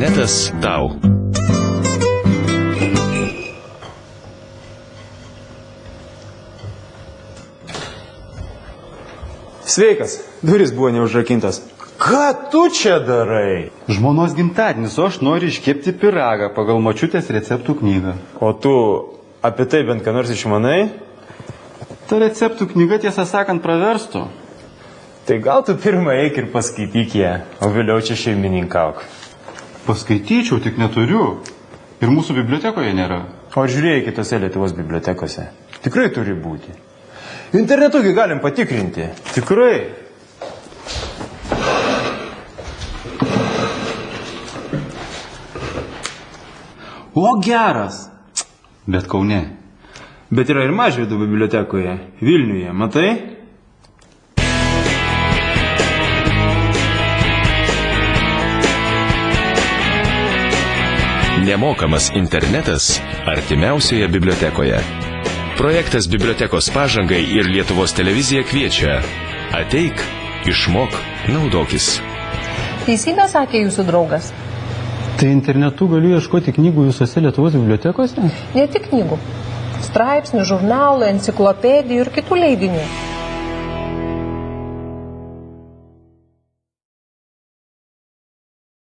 Internetas tau. Sveikas, durys buvo neužrakintas. Ką tu čia darai? Žmonos gimtadienis, o aš noriu iškepti pyragą pagal močiutės receptų knygą. O tu apie tai bent ką nors išmanai? Ta receptų knyga, tiesą sakant, praverstų. Tai gal tu pirmą eik ir paskaityk ją, o vėliau čia šeimininkauk. Paskaityčiau, tik neturiu. Ir mūsų bibliotekoje nėra. O žiūrėjai kitose Lietuvos bibliotekose. Tikrai turi būti. Internetugi galim patikrinti. Tikrai. O geras. Bet Kaune. Bet yra ir Mažvydo bibliotekoje, Vilniuje, matai? Nemokamas internetas artimiausioje bibliotekoje. Projektas Bibliotekos pažangai ir Lietuvos televizija kviečia. Ateik, išmok, naudokis. Teisybę sakė jūsų draugas. Tai internetu galiu ieškoti knygų visose Lietuvos bibliotekose? Ne tik knygų. Straipsnių, žurnalų, enciklopedijų ir kitų leidinių.